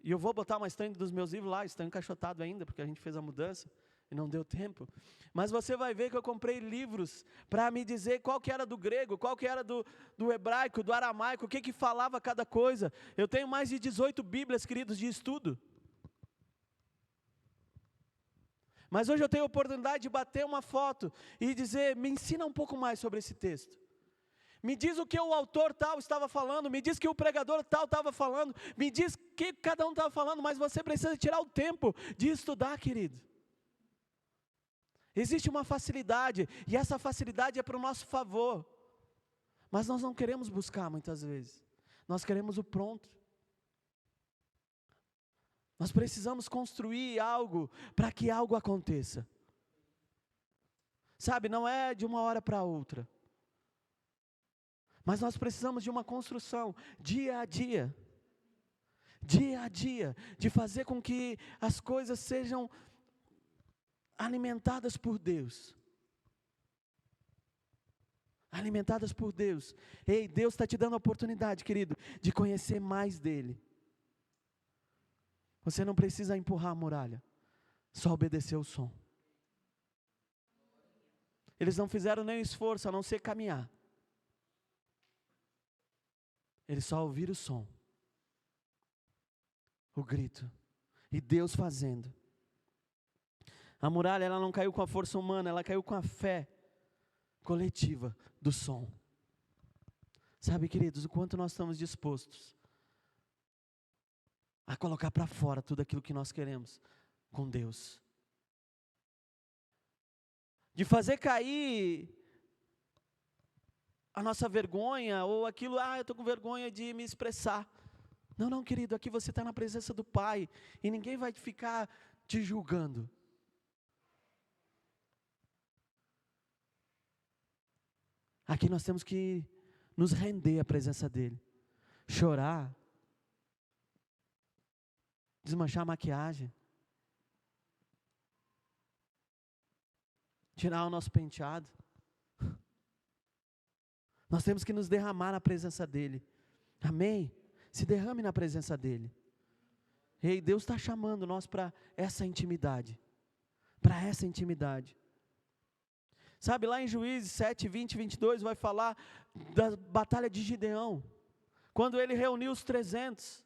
e eu vou botar uma estante dos meus livros lá, estão encaixotados ainda, porque a gente fez a mudança, e não deu tempo. Mas você vai ver que eu comprei livros para me dizer qual que era do grego, qual que era do hebraico, do aramaico, o que falava cada coisa. Eu tenho mais de 18 bíblias, queridos, de estudo. Mas hoje eu tenho a oportunidade de bater uma foto e dizer, me ensina um pouco mais sobre esse texto. Me diz o que o autor tal estava falando, me diz que o pregador tal estava falando, me diz o que cada um estava falando, mas você precisa tirar o tempo de estudar, querido. Existe uma facilidade, e essa facilidade é para o nosso favor. Mas nós não queremos buscar muitas vezes. Nós queremos o pronto. Nós precisamos construir algo para que algo aconteça. Sabe, não é de uma hora para outra. Mas nós precisamos de uma construção, dia a dia. Dia a dia, de fazer com que as coisas sejam alimentadas por Deus. Alimentadas por Deus. Ei, Deus está te dando a oportunidade, querido, de conhecer mais dEle. Você não precisa empurrar a muralha, só obedecer o som. Eles não fizeram nem esforço, a não ser caminhar. Eles só ouviram o som, o grito, e Deus fazendo. A muralha, ela não caiu com a força humana, ela caiu com a fé coletiva do som. Sabe, queridos, o quanto nós estamos dispostos a colocar para fora tudo aquilo que nós queremos com Deus. De fazer cair a nossa vergonha, ou aquilo, eu estou com vergonha de me expressar. Não, querido, aqui você está na presença do Pai, e ninguém vai ficar te julgando. Aqui nós temos que nos render à presença dEle, chorar, desmanchar a maquiagem, tirar o nosso penteado. Nós temos que nos derramar na presença dEle, amém? Se derrame na presença dEle. Ei, Deus está chamando nós para essa intimidade, Sabe, lá em Juízes 7, 20 e 22, vai falar da batalha de Gideão, quando ele reuniu os 300,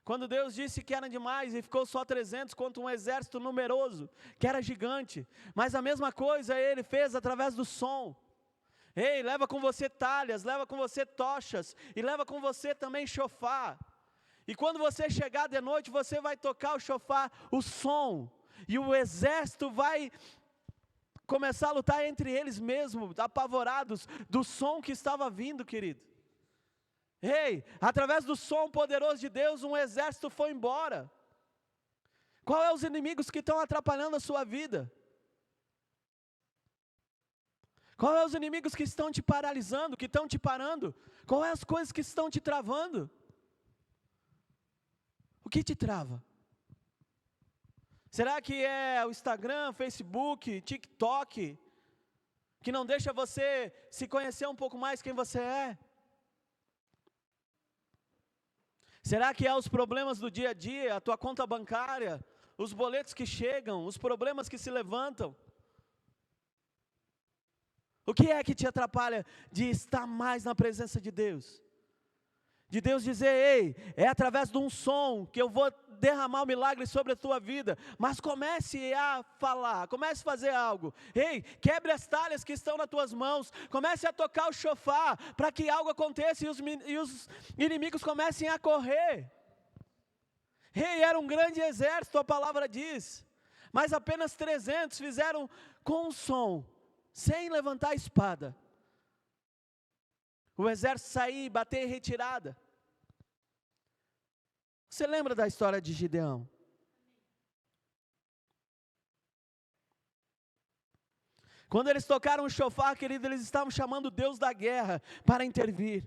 quando Deus disse que era demais e ficou só 300 contra um exército numeroso, que era gigante, mas a mesma coisa ele fez através do som. Ei, leva com você talhas, leva com você tochas, e leva com você também chofar, e quando você chegar de noite, você vai tocar o chofar, o som, e o exército vai começar a lutar entre eles mesmos, apavorados do som que estava vindo, querido. Ei, através do som poderoso de Deus, um exército foi embora. Qual é os inimigos que estão atrapalhando a sua vida? Qual é os inimigos que estão te paralisando, que estão te parando? Qual é as coisas que estão te travando? O que te trava? Será que é o Instagram, Facebook, TikTok, que não deixa você se conhecer um pouco mais quem você é? Será que é os problemas do dia a dia, a tua conta bancária, os boletos que chegam, os problemas que se levantam? O que é que te atrapalha de estar mais na presença de Deus? De Deus dizer, ei, é através de um som que eu vou derramar o milagre sobre a tua vida. Mas comece a falar, comece a fazer algo. Ei, quebre as talhas que estão nas tuas mãos. Comece a tocar o chofar, para que algo aconteça e os inimigos comecem a correr. Ei, era um grande exército, a palavra diz. Mas apenas 300 fizeram com o som, sem levantar a espada. o exército sair e bater em retirada. Você lembra da história de Gideão? Quando eles tocaram o chofar, querido, eles estavam chamando o Deus da guerra para intervir.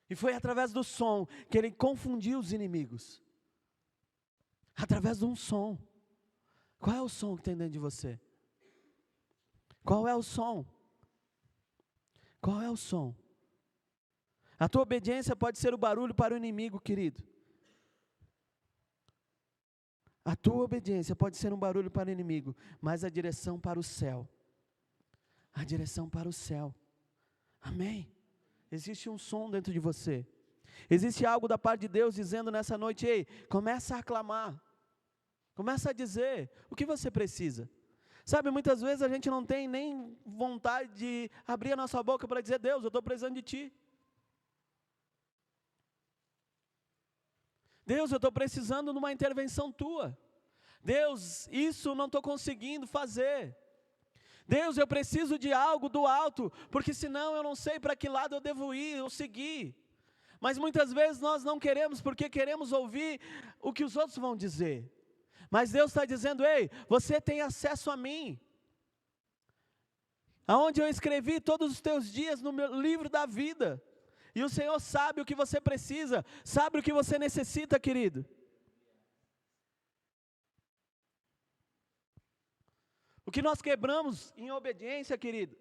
E foi através do som que ele confundiu os inimigos. Através de um som. Qual é o som que tem dentro de você? Qual é o som? Qual é o som? A tua obediência pode ser o barulho para o inimigo, querido. A tua obediência pode ser um barulho para o inimigo, mas a direção para o céu. A direção para o céu. Amém? Existe um som dentro de você. Existe algo da parte de Deus dizendo nessa noite: ei, começa a aclamar. Começa a dizer o que você precisa. Sabe, muitas vezes a gente não tem nem vontade de abrir a nossa boca para dizer: Deus, eu estou precisando de Ti. Deus, eu estou precisando de uma intervenção Tua. Deus, isso eu não estou conseguindo fazer. Deus, eu preciso de algo do alto, porque senão eu não sei para que lado eu devo ir ou seguir. Mas muitas vezes nós não queremos, porque queremos ouvir o que os outros vão dizer. Mas Deus está dizendo: ei, você tem acesso a mim. Aonde eu escrevi todos os teus dias no meu livro da vida. E o Senhor sabe o que você precisa, sabe o que você necessita, querido. O que nós quebramos em obediência, querido,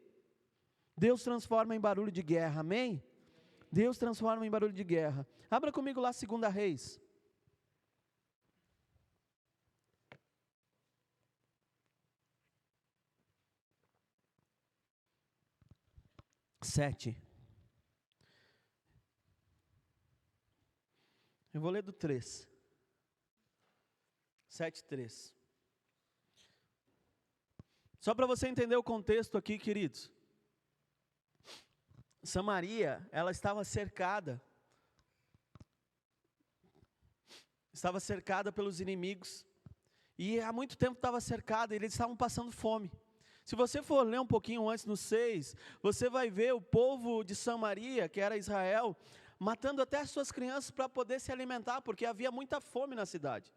Deus transforma em barulho de guerra, amém? Deus transforma em barulho de guerra. Abra comigo lá 2 Reis. Sete. Eu vou ler do 3. 7:3. Só para você entender o contexto aqui, queridos. Samaria, ela estava cercada. Estava cercada pelos inimigos. E há muito tempo estava cercada, e eles estavam passando fome. Se você for ler um pouquinho antes no 6, você vai ver o povo de Samaria, que era Israel, matando até as suas crianças para poder se alimentar, porque havia muita fome na cidade.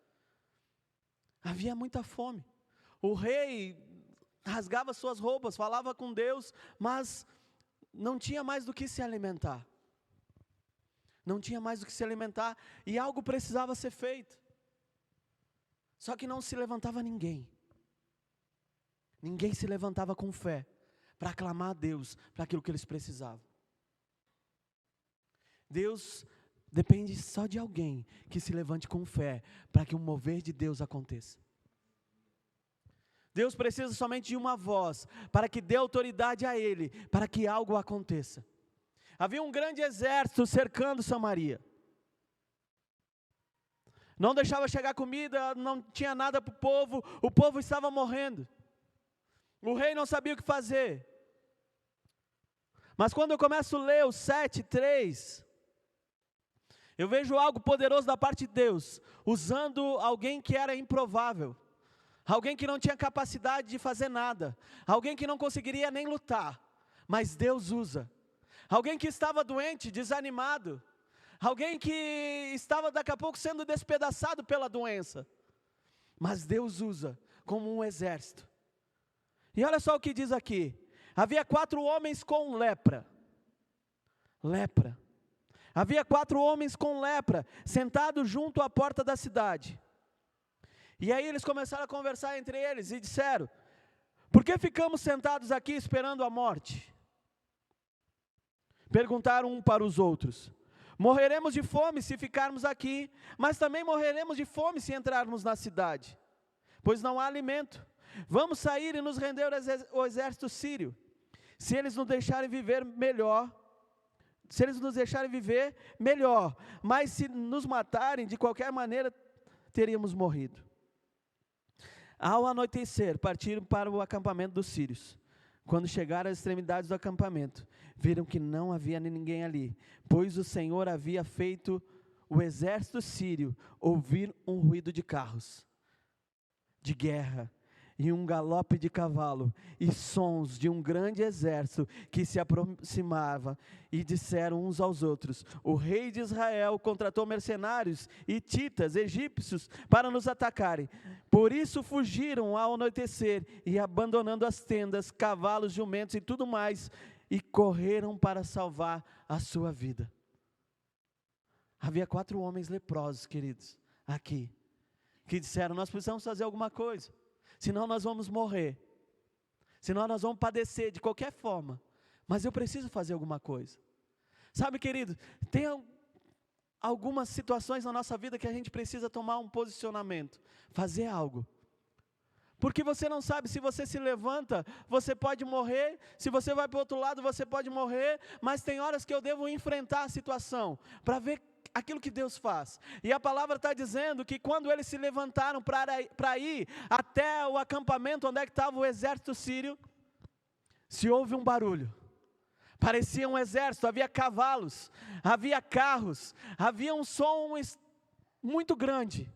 Havia muita fome. O rei rasgava suas roupas, falava com Deus, mas não tinha mais do que se alimentar. Não tinha mais do que se alimentar, e algo precisava ser feito. Só que não se levantava ninguém. Ninguém se levantava com fé para clamar a Deus para aquilo que eles precisavam. Deus depende só de alguém que se levante com fé para que um mover de Deus aconteça. Deus precisa somente de uma voz para que dê autoridade a Ele, para que algo aconteça. Havia um grande exército cercando Samaria. Não deixava chegar comida, não tinha nada para o povo estava morrendo. O rei não sabia o que fazer. Mas quando eu começo a ler o 7:3, eu vejo algo poderoso da parte de Deus, usando alguém que era improvável, alguém que não tinha capacidade de fazer nada, alguém que não conseguiria nem lutar, mas Deus usa, alguém que estava doente, desanimado, alguém que estava daqui a pouco sendo despedaçado pela doença, mas Deus usa como um exército. E olha só o que diz aqui: havia 4 homens com lepra. Havia 4 homens com lepra, sentados junto à porta da cidade. E aí eles começaram a conversar entre eles e disseram: por que ficamos sentados aqui esperando a morte? Perguntaram um para os outros: morreremos de fome se ficarmos aqui, mas também morreremos de fome se entrarmos na cidade, pois não há alimento. Vamos sair e nos render ao exército sírio. Se eles nos deixarem viver, melhor. Mas se nos matarem, de qualquer maneira, teríamos morrido. Ao anoitecer, partiram para o acampamento dos sírios. Quando chegaram às extremidades do acampamento, viram que não havia ninguém ali, pois o Senhor havia feito o exército sírio ouvir um ruído de carros, de guerra, e um galope de cavalo, e sons de um grande exército que se aproximava, e disseram uns aos outros: o rei de Israel contratou mercenários hititas, egípcios, para nos atacarem. Por isso fugiram ao anoitecer, e abandonando as tendas, cavalos, jumentos e tudo mais, e correram para salvar a sua vida. Havia 4 homens leprosos, queridos, aqui, que disseram: nós precisamos fazer alguma coisa, senão nós vamos morrer, senão nós vamos padecer de qualquer forma, mas eu preciso fazer alguma coisa. Sabe, querido, tem algumas situações na nossa vida que a gente precisa tomar um posicionamento, fazer algo, porque você não sabe, se você se levanta, você pode morrer, se você vai para o outro lado, você pode morrer, mas tem horas que eu devo enfrentar a situação, para ver aquilo que Deus faz. E a palavra está dizendo que quando eles se levantaram para ir até o acampamento onde é que estava o exército sírio, se ouve um barulho, parecia um exército, havia cavalos, havia carros, havia um som muito grande.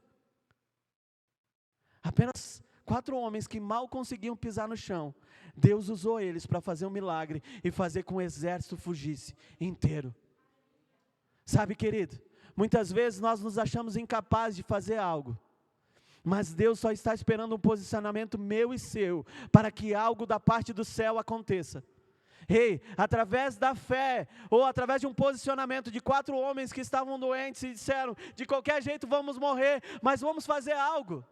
Apenas 4 homens que mal conseguiam pisar no chão, Deus usou eles para fazer um milagre e fazer com que o exército fugisse inteiro. Sabe, querido, muitas vezes nós nos achamos incapazes de fazer algo, mas Deus só está esperando um posicionamento meu e seu, para que algo da parte do céu aconteça. Ei, através da fé, ou através de um posicionamento de 4 homens que estavam doentes e disseram: de qualquer jeito vamos morrer, mas vamos fazer algo.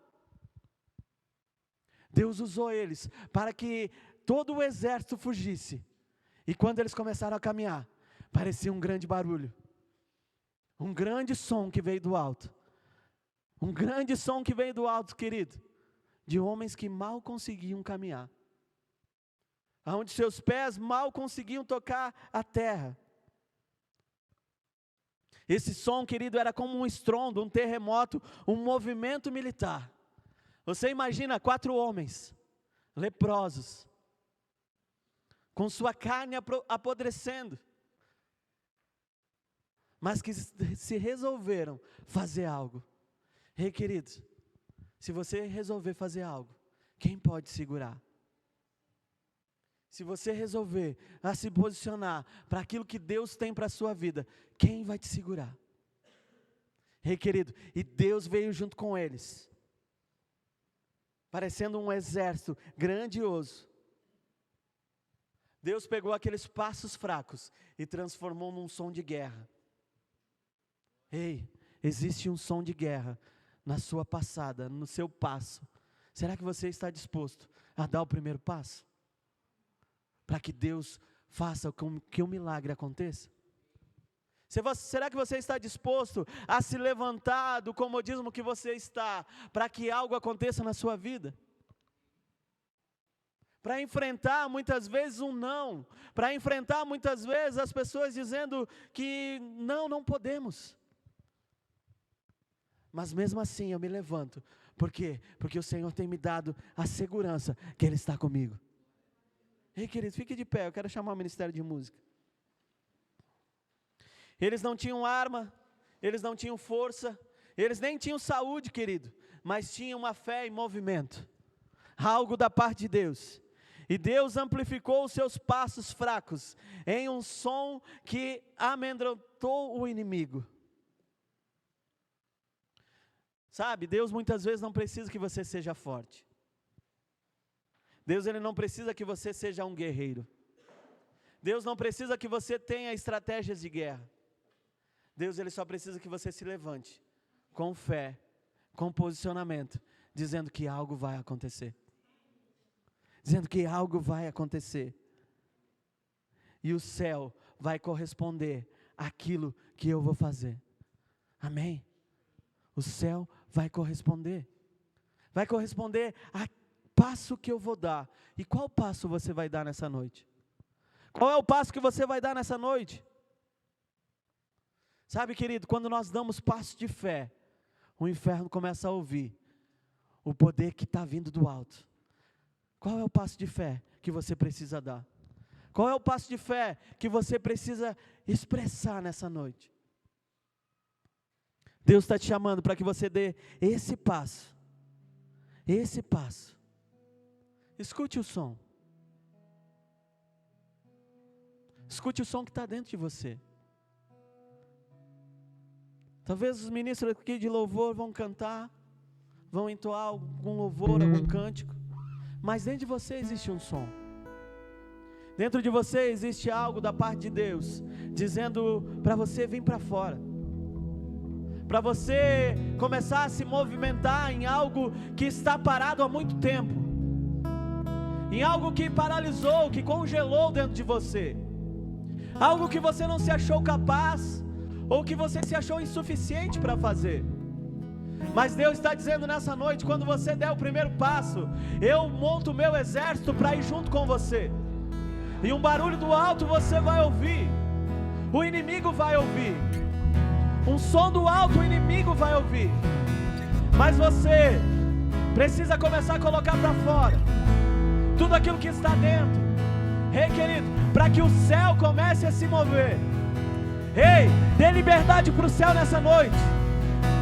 Deus usou eles para que todo o exército fugisse, e quando eles começaram a caminhar, parecia um grande barulho. Um grande som que veio do alto. Um grande som que veio do alto, querido. De homens que mal conseguiam caminhar. Onde seus pés mal conseguiam tocar a terra. Esse som, querido, era como um estrondo, um terremoto, um movimento militar. Você imagina 4 homens leprosos, com sua carne apodrecendo, mas que se resolveram fazer algo. Ei, queridos, se você resolver fazer algo, quem pode segurar? Se você resolver se posicionar para aquilo que Deus tem para a sua vida, quem vai te segurar? Ei, querido, e Deus veio junto com eles, parecendo um exército grandioso. Deus pegou aqueles passos fracos e transformou num som de guerra. Ei, existe um som de guerra na sua passada, no seu passo. Será que você está disposto a dar o primeiro passo? Para que Deus faça com que um milagre aconteça? Será que você está disposto a se levantar do comodismo que você está, para que algo aconteça na sua vida? Para enfrentar muitas vezes um não, para enfrentar muitas vezes as pessoas dizendo que não podemos. Mas mesmo assim eu me levanto. Por quê? Porque o Senhor tem me dado a segurança que Ele está comigo. Ei, querido, fique de pé, eu quero chamar o Ministério de Música. Eles não tinham arma, eles não tinham força, eles nem tinham saúde, querido, mas tinham uma fé em movimento, algo da parte de Deus. E Deus amplificou os seus passos fracos em um som que amedrontou o inimigo. Sabe, Deus muitas vezes não precisa que você seja forte. Deus, Ele não precisa que você seja um guerreiro. Deus não precisa que você tenha estratégias de guerra. Deus, Ele só precisa que você se levante com fé, com posicionamento, dizendo que algo vai acontecer. Dizendo que algo vai acontecer. E o céu vai corresponder àquilo que eu vou fazer. Amém? O céu vai corresponder. Vai corresponder a passo que eu vou dar. E qual passo você vai dar nessa noite? Qual é o passo que você vai dar nessa noite? Sabe, querido, quando nós damos passos de fé, o inferno começa a ouvir o poder que está vindo do alto. Qual é o passo de fé que você precisa dar? Qual é o passo de fé que você precisa expressar nessa noite? Deus está te chamando para que você dê esse passo. Esse passo. Escute o som. Escute o som que está dentro de você. Talvez os ministros aqui de louvor vão cantar, vão entoar algum louvor, algum cântico, mas dentro de você existe um som. Dentro de você existe algo da parte de Deus, dizendo para você vir para fora, para você começar a se movimentar em algo que está parado há muito tempo, em algo que paralisou, que congelou dentro de você, algo que você não se achou capaz, ou que você se achou insuficiente para fazer. Mas Deus está dizendo nessa noite, quando você der o primeiro passo, eu monto o meu exército para ir junto com você, e um barulho do alto você vai ouvir, o inimigo vai ouvir, um som do alto o inimigo vai ouvir, mas você precisa começar a colocar para fora tudo aquilo que está dentro. Ei, querido, para que o céu comece a se mover. Ei, dê liberdade para o céu nessa noite.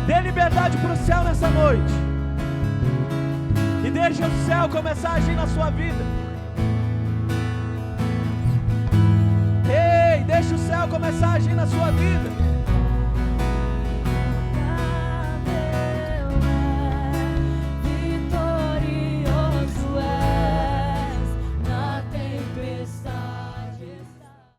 Dê liberdade para o céu nessa noite. E deixe o céu começar a agir na sua vida. Ei, deixe o céu começar a agir na sua vida.